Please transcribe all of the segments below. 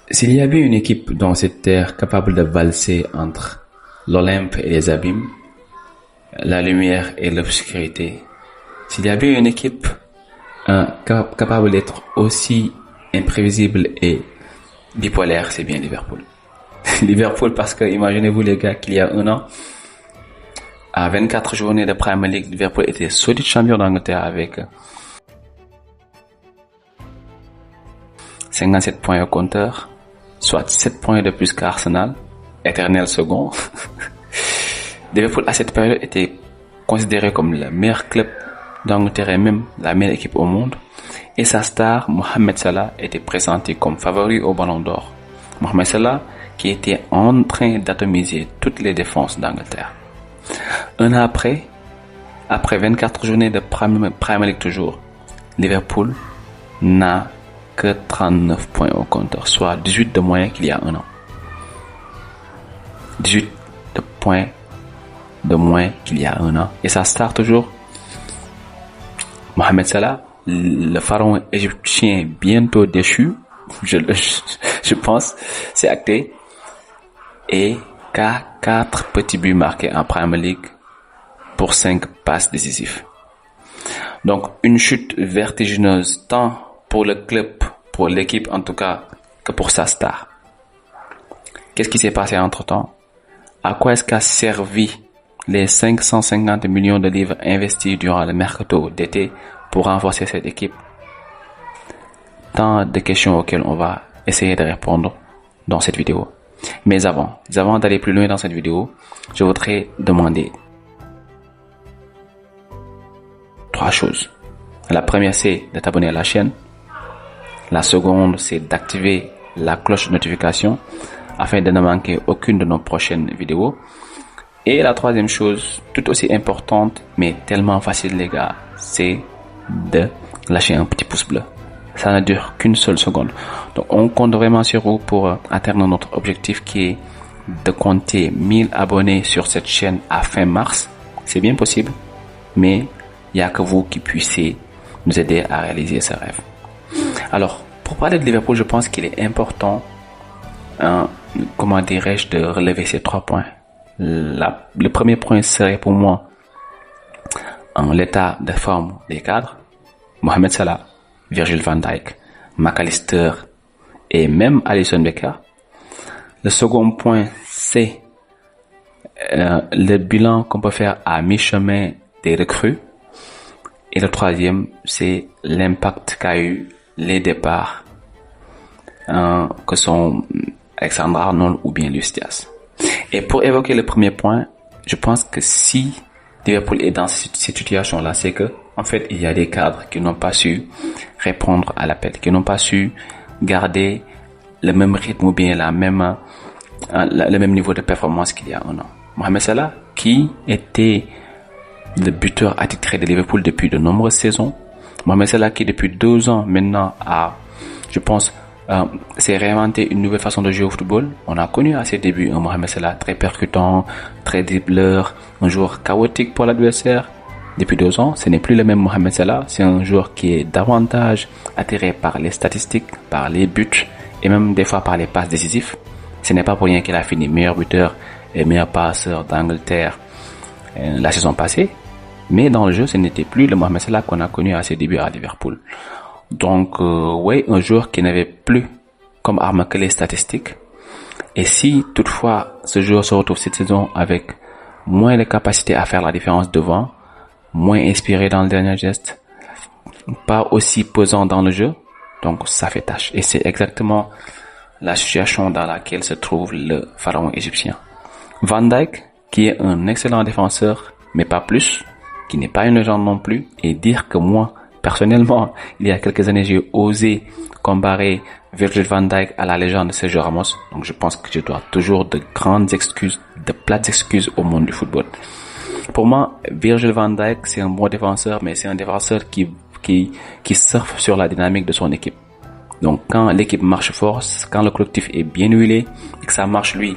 S'il y avait une équipe dans cette terre capable de valser entre l'Olympe et les abîmes, la lumière et l'obscurité, s'il y avait une équipe capable d'être aussi imprévisible et bipolaire, c'est bien Liverpool. Liverpool parce que imaginez-vous les gars qu'il y a un an, à 24 journées de Premier League, Liverpool était solide champion d'Angleterre avec 57 points au compteur, soit 7 points de plus qu'Arsenal, éternel second. Liverpool à cette période était considéré comme le meilleur club d'Angleterre et même la meilleure équipe au monde. Et sa star, Mohamed Salah, était présenté comme favori au Ballon d'Or. Mohamed Salah qui était en train d'atomiser toutes les défenses d'Angleterre. Un an après 24 journées de Premier League toujours, Liverpool n'a que 39 points au compteur, soit 18 de moins qu'il y a un an. 18 points de moins qu'il y a un an. Et ça star toujours, Mohamed Salah, le pharaon égyptien bientôt déchu, je pense, c'est acté, et qu'à 4 petits buts marqués en Premier League pour 5 passes décisives. Donc une chute vertigineuse tant pour le club, pour l'équipe en tout cas, que pour sa star. Qu'est-ce qui s'est passé entre-temps? À quoi est-ce qu'a servi les 550 millions de livres investis durant le mercato d'été pour renforcer cette équipe? Tant de questions auxquelles on va essayer de répondre dans cette vidéo. Mais avant d'aller plus loin dans cette vidéo, je voudrais demander 3 choses. La première, c'est de t'abonner à la chaîne. La seconde, c'est d'activer la cloche de notification afin de ne manquer aucune de nos prochaines vidéos. Et la troisième chose, tout aussi importante, mais tellement facile les gars, c'est de lâcher un petit pouce bleu. Ça ne dure qu'une seule seconde. Donc on compte vraiment sur vous pour atteindre notre objectif qui est de compter 1000 abonnés sur cette chaîne à fin mars. C'est bien possible, mais il n'y a que vous qui puissiez nous aider à réaliser ce rêve. Alors, pour parler de Liverpool, je pense qu'il est important, de relever ces 3 points. Le premier point serait pour moi l'état de forme des cadres. Mohamed Salah, Virgil van Dijk, McAllister et même Alisson Becker. Le second point, c'est le bilan qu'on peut faire à mi-chemin des recrues. Et le troisième, c'est l'impact qu'a eu les départs que sont Alexander Arnold ou bien Luis Diaz. Et pour évoquer le premier point, je pense que si Liverpool est dans cette situation-là, c'est que en fait il y a des cadres qui n'ont pas su répondre à l'appel, qui n'ont pas su garder le même rythme ou bien le même niveau de performance qu'il y a un an. Mohamed Salah, qui était le buteur attitré de Liverpool depuis de nombreuses saisons. Mohamed Salah qui depuis 2 ans maintenant s'est réinventé une nouvelle façon de jouer au football. On a connu à ses débuts un Mohamed Salah très percutant, très dribbleur, un joueur chaotique pour l'adversaire. Depuis 2 ans, ce n'est plus le même Mohamed Salah. C'est un joueur qui est davantage attiré par les statistiques, par les buts et même des fois par les passes décisives. Ce n'est pas pour rien qu'il a fini meilleur buteur et meilleur passeur d'Angleterre la saison passée. Mais dans le jeu, ce n'était plus le Mohamed Salah qu'on a connu à ses débuts à Liverpool. Donc, un joueur qui n'avait plus comme arme que les statistiques. Et si toutefois ce joueur se retrouve cette saison avec moins de capacité à faire la différence devant, moins inspiré dans le dernier geste, pas aussi pesant dans le jeu, donc ça fait tâche. Et c'est exactement la situation dans laquelle se trouve le pharaon égyptien. Van Dijk, qui est un excellent défenseur, mais pas plus, qui n'est pas une légende non plus, et dire que moi, personnellement, il y a quelques années, j'ai osé comparer Virgil van Dijk à la légende de Sergio Ramos. Donc je pense que je dois toujours de plates excuses au monde du football. Pour moi, Virgil van Dijk, c'est un bon défenseur, mais c'est un défenseur qui surfe sur la dynamique de son équipe. Donc quand l'équipe marche fort, quand le collectif est bien huilé, et que ça marche lui,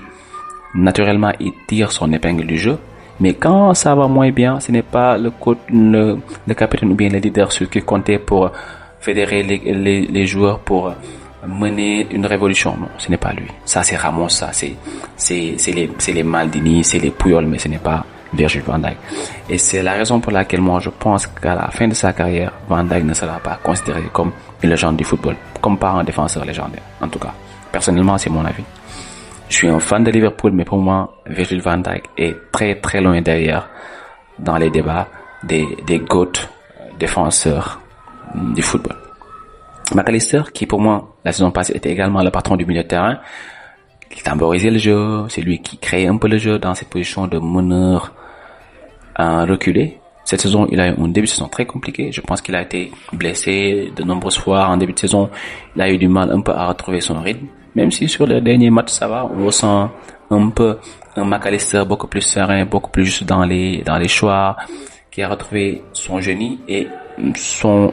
naturellement il tire son épingle du jeu. Mais quand ça va moins bien, ce n'est pas le capitaine ou bien le leader qui comptait pour fédérer les joueurs, pour mener une révolution. Non, ce n'est pas lui. Ça, c'est Ramos, ça, c'est les Maldini, c'est les Puyol, mais ce n'est pas Virgil van Dijk. Et c'est la raison pour laquelle moi, je pense qu'à la fin de sa carrière, Van Dijk ne sera pas considéré comme une légende du football, comme par un défenseur légendaire. En tout cas, personnellement, c'est mon avis. Je suis un fan de Liverpool, mais pour moi, Virgil van Dijk est très très loin derrière dans les débats des GOAT défenseurs du football. McAllister, qui pour moi, la saison passée, était également le patron du milieu de terrain, il tamborisait le jeu, c'est lui qui créait un peu le jeu dans cette position de meneur reculé. Cette saison, il a eu un début de saison très compliqué. Je pense qu'il a été blessé de nombreuses fois en début de saison. Il a eu du mal un peu à retrouver son rythme. Même si sur le dernier match, ça va, on ressent un peu un McAllister beaucoup plus serein, beaucoup plus juste dans les choix, qui a retrouvé son génie et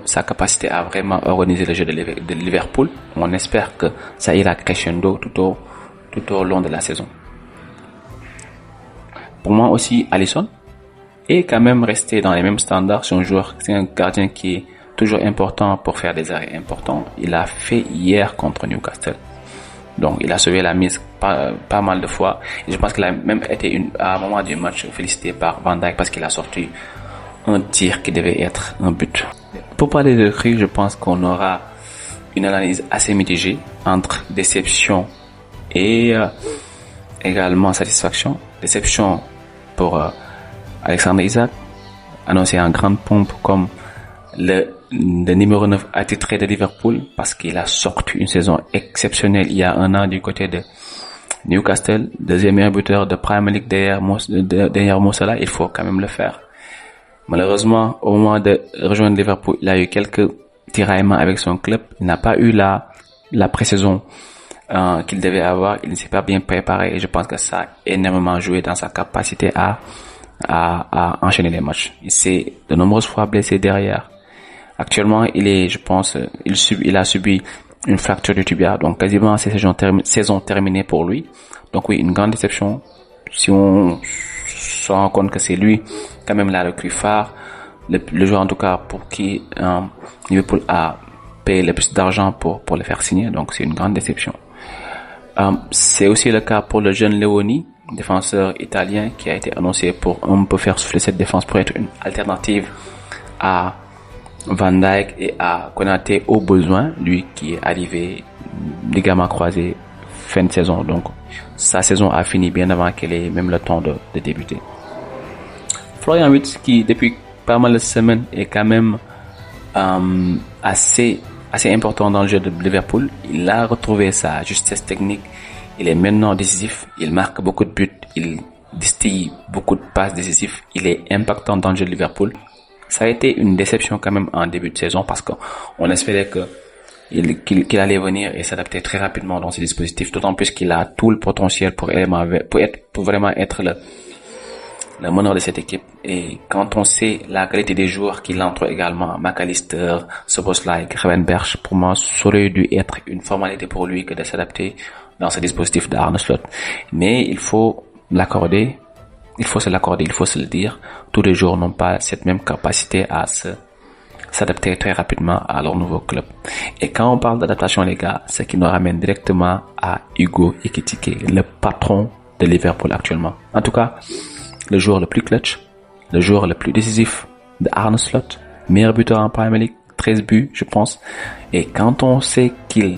sa capacité à vraiment organiser le jeu de Liverpool. On espère que ça ira crescendo tout au long de la saison. Pour moi aussi, Alisson est quand même resté dans les mêmes standards. C'est un gardien qui est toujours important pour faire des arrêts importants. Il a fait hier contre Newcastle. Donc, il a sauvé la mise pas mal de fois. Et je pense qu'il a même été à un moment du match félicité par Van Dijk parce qu'il a sorti un tir qui devait être un but. Pour parler de Cruyff, je pense qu'on aura une analyse assez mitigée entre déception et également satisfaction. Déception pour Alexander Isak, annoncé en grande pompe comme le numéro 9 attitré de Liverpool parce qu'il a sorti une saison exceptionnelle il y a un an du côté de Newcastle, deuxième meilleur buteur de Premier League derrière Mo Salah. Il faut quand même le faire. Malheureusement, au moment de rejoindre Liverpool, il a eu quelques tiraillements avec son club. Il n'a pas eu la pré-saison qu'il devait avoir. Il ne s'est pas bien préparé et je pense que ça a énormément joué dans sa capacité à enchaîner les matchs. Il s'est de nombreuses fois blessé derrière. Actuellement, il a subi une fracture du tibia, donc quasiment c'est saison terminée pour lui. Donc oui, une grande déception. Si on se rend compte que c'est lui, quand même la recrue phare, le joueur en tout cas pour qui Liverpool a payé le plus d'argent pour le faire signer, donc c'est une grande déception. C'est aussi le cas pour le jeune Leoni, défenseur italien qui a été annoncé pour un peu faire souffler cette défense pour être une alternative à Van Dijk et à Konaté au besoin, lui qui est arrivé ligament croisé fin de saison, donc sa saison a fini bien avant qu'elle ait même le temps de débuter. Florian Wirtz qui depuis pas mal de semaines est quand même assez important dans le jeu de Liverpool. Il a retrouvé sa justesse technique, il est maintenant décisif, il marque beaucoup de buts, il distille beaucoup de passes décisives, il est impactant dans le jeu de Liverpool. Ça a été une déception quand même en début de saison parce qu'on espérait qu'il allait venir et s'adapter très rapidement dans ces dispositifs, d'autant plus qu'il a tout le potentiel pour vraiment être le meneur de cette équipe. Et quand on sait la qualité des joueurs qui l'entourent également, McAllister, Szoboszlai, Gravenberch, pour moi, ça aurait dû être une formalité pour lui que de s'adapter dans ce dispositif d'Arne Slot. Mais il faut l'accorder. Il faut se le dire. Tous les joueurs n'ont pas cette même capacité à s'adapter très rapidement à leur nouveau club. Et quand on parle d'adaptation, les gars, ce qui nous ramène directement à Hugo Ekitike, le patron de Liverpool actuellement. En tout cas, le joueur le plus clutch, le joueur le plus décisif de Arne Slot, meilleur buteur en Premier League, 13 buts, je pense. Et quand on sait qu'il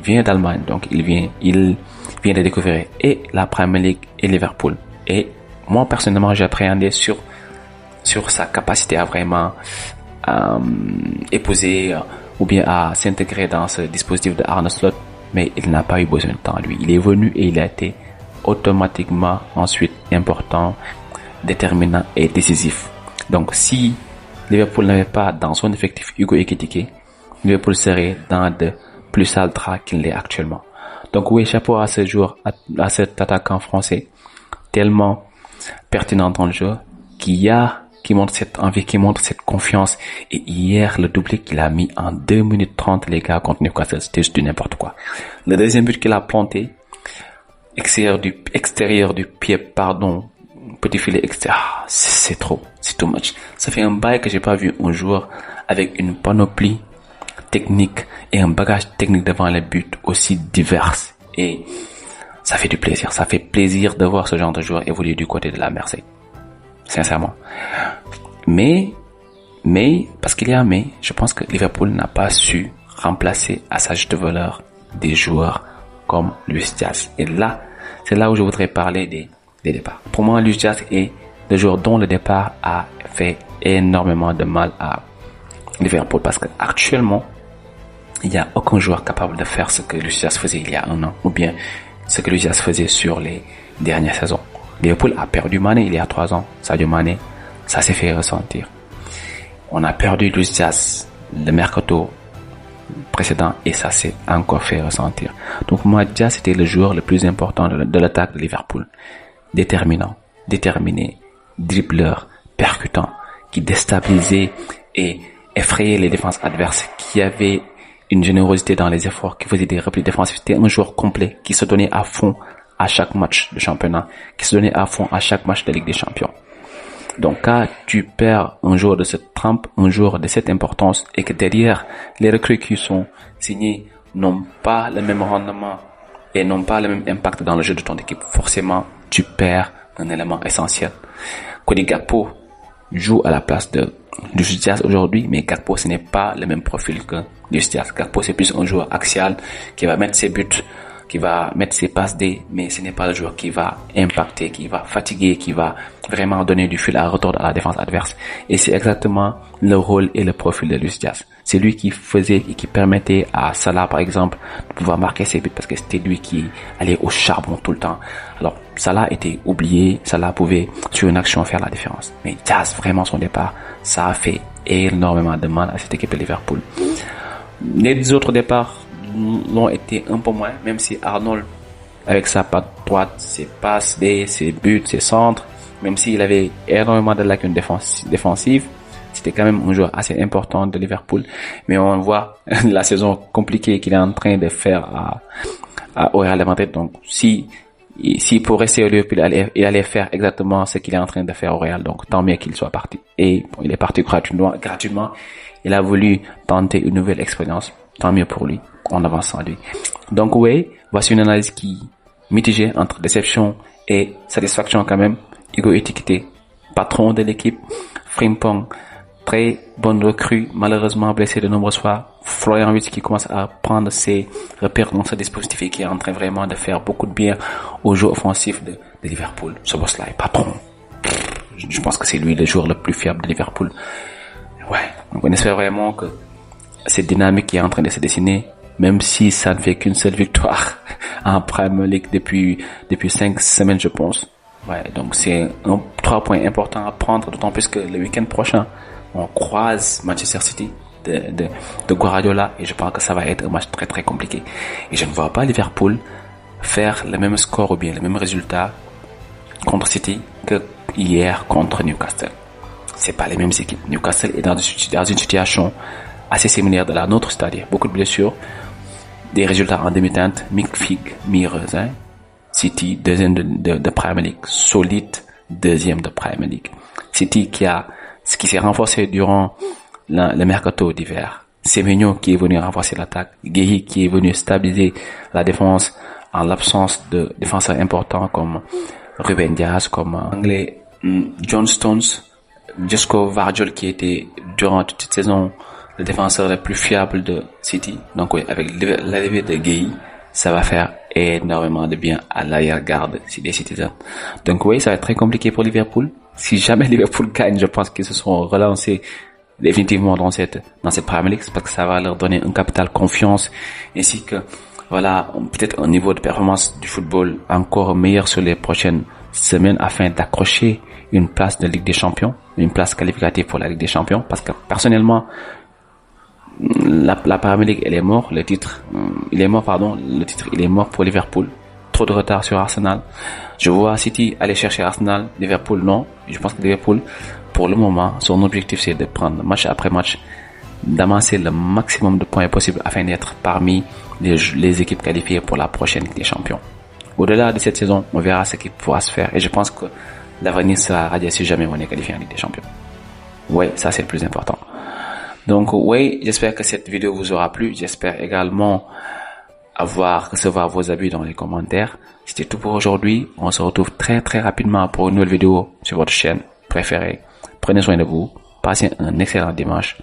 vient d'Allemagne, donc il vient de découvrir et la Premier League et Liverpool. Et moi, personnellement, j'ai appréhendé sur sa capacité à vraiment épouser ou bien à s'intégrer dans ce dispositif de Arne Slot, mais il n'a pas eu besoin de temps, lui. Il est venu et il a été automatiquement ensuite important, déterminant et décisif. Donc, si Liverpool n'avait pas dans son effectif Hugo Ekitike, Liverpool serait dans de plus sales draps qu'il l'est actuellement. Donc oui, chapeau à ce joueur, à cet attaquant français, tellement pertinent dans le jeu, qui montre cette envie, qui montre cette confiance. Et hier, le doublé qu'il a mis en 2 minutes 30, les gars, contre Newcastle, c'était juste du n'importe quoi. Le deuxième but qu'il a planté, extérieur du pied, petit filet extérieur, c'est trop, c'est too much. Ça fait un bail que j'ai pas vu un joueur avec une panoplie technique et un bagage technique devant les buts aussi divers. Et ça fait du plaisir. Ça fait plaisir de voir ce genre de joueur évoluer du côté de la Marseille. Sincèrement. Mais, parce qu'il y a un mais, je pense que Liverpool n'a pas su remplacer à sa juste valeur des joueurs comme Luis Diaz. Et là, c'est là où je voudrais parler des départs. Pour moi, Luis Diaz est le joueur dont le départ a fait énormément de mal à Liverpool parce que actuellement, il n'y a aucun joueur capable de faire ce que Luis Diaz faisait il y a un an ou bien ce que Luis Diaz faisait sur les dernières saisons. Liverpool a perdu Mané il y a 3 ans. Sadio Mané, ça s'est fait ressentir. On a perdu Luis Diaz le mercato précédent et ça s'est encore fait ressentir. Donc moi, Diaz était le joueur le plus important de l'attaque de Liverpool. Déterminé, dribbleur, percutant, qui déstabilisait et effrayait les défenses adverses, qui avait une générosité dans les efforts, qui faisait des replis défensifs. C'était un joueur complet qui se donnait à fond à chaque match de championnat, qui se donnait à fond à chaque match de Ligue des Champions. Donc quand tu perds un joueur de cette trempe, un joueur de cette importance, et que derrière, les recrues qui sont signées n'ont pas le même rendement et n'ont pas le même impact dans le jeu de ton équipe, forcément, tu perds un élément essentiel. Cody Gakpo joue à la place de Luis Diaz aujourd'hui, mais Gakpo ce n'est pas le même profil que Luis Diaz. Gakpo c'est plus un joueur axial qui va mettre ses buts, qui va mettre ses passes D, mais ce n'est pas le joueur qui va impacter, qui va fatiguer, qui va vraiment donner du fil à retordre à la défense adverse. Et c'est exactement le rôle et le profil de Luis Diaz. C'est lui qui faisait et qui permettait à Salah, par exemple, de pouvoir marquer ses buts parce que c'était lui qui allait au charbon tout le temps. Alors, Salah était oublié, Salah pouvait, sur une action, faire la différence. Mais Diaz, vraiment, son départ, ça a fait énormément de mal à cette équipe de Liverpool. Les autres départs l'ont été un peu moins, même si Arnold, avec sa patte droite, ses passes D, ses buts, ses centres, même s'il avait énormément de lacunes défensives, c'était quand même un joueur assez important de Liverpool. Mais on voit la saison compliquée qu'il est en train de faire au Real de Madrid. Donc, si pour rester au Liverpool, il allait faire exactement ce qu'il est en train de faire au Real. Donc, tant mieux qu'il soit parti. Et bon, il est parti gratuitement. Il a voulu tenter une nouvelle expérience. Tant mieux pour lui. On avance sans lui. Donc, oui, voici une analyse qui mitigée entre déception et satisfaction quand même. Hugo Ekitike, patron de l'équipe. Frimpong, très bonne recrue, malheureusement blessé de nombreuses fois. Florian Wirtz qui commence à prendre ses repères dans ce dispositif et qui est en train vraiment de faire beaucoup de bien au jeu offensif de Liverpool. Ce boss-là est patron. Je pense que c'est lui le joueur le plus fiable de Liverpool. Ouais, donc on espère vraiment que cette dynamique qui est en train de se dessiner, même si ça ne fait qu'une seule victoire en Premier League depuis 5 semaines, je pense. Ouais, donc c'est 3 points importants à prendre, d'autant plus que le week-end prochain, on croise Manchester City de Guardiola et je pense que ça va être un match très très compliqué. Et je ne vois pas Liverpool faire le même score ou bien le même résultat contre City que hier contre Newcastle. C'est pas les mêmes équipes. Newcastle est dans une situation assez similaire de la nôtre, c'est-à-dire beaucoup de blessures, des résultats en demi-teinte, mi-heureuse, hein. City, deuxième de Premier League, solide, deuxième de Premier League. City qui s'est renforcé durant le mercato d'hiver. Semenyo qui est venu renforcer l'attaque. Guéhi qui est venu stabiliser la défense en l'absence de défenseurs importants comme Ruben Dias, comme anglais John Stones, Josko Vardiol qui était durant toute cette saison le défenseur le plus fiable de City. Donc oui, avec l'arrivée de Guéhi, ça va faire énormément de bien à l'arrière-garde des Citizens. Donc oui, ça va être très compliqué pour Liverpool. Si jamais Liverpool gagne, je pense qu'ils se seront relancés définitivement dans cette Premier League parce que ça va leur donner un capital confiance ainsi que voilà, peut-être un niveau de performance du football encore meilleur sur les prochaines semaines afin d'accrocher une place de Ligue des Champions, une place qualificative pour la Ligue des Champions parce que personnellement la Premier League elle est morte, le titre il est mort pour Liverpool. Trop de retard sur Arsenal. Je vois City aller chercher Arsenal, Liverpool non. Je pense que Liverpool pour le moment son objectif c'est de prendre match après match, d'amasser le maximum de points possible afin d'être parmi les équipes qualifiées pour la prochaine Ligue des Champions. Au-delà de cette saison, on verra ce qui pourra se faire et je pense que l'avenir sera radieux si jamais on est qualifié en Ligue des Champions. Ouais, ça c'est le plus important. Donc oui, j'espère que cette vidéo vous aura plu. J'espère également recevoir vos avis dans les commentaires. C'était tout pour aujourd'hui. On se retrouve très très rapidement pour une nouvelle vidéo sur votre chaîne préférée. Prenez soin de vous. Passez un excellent dimanche.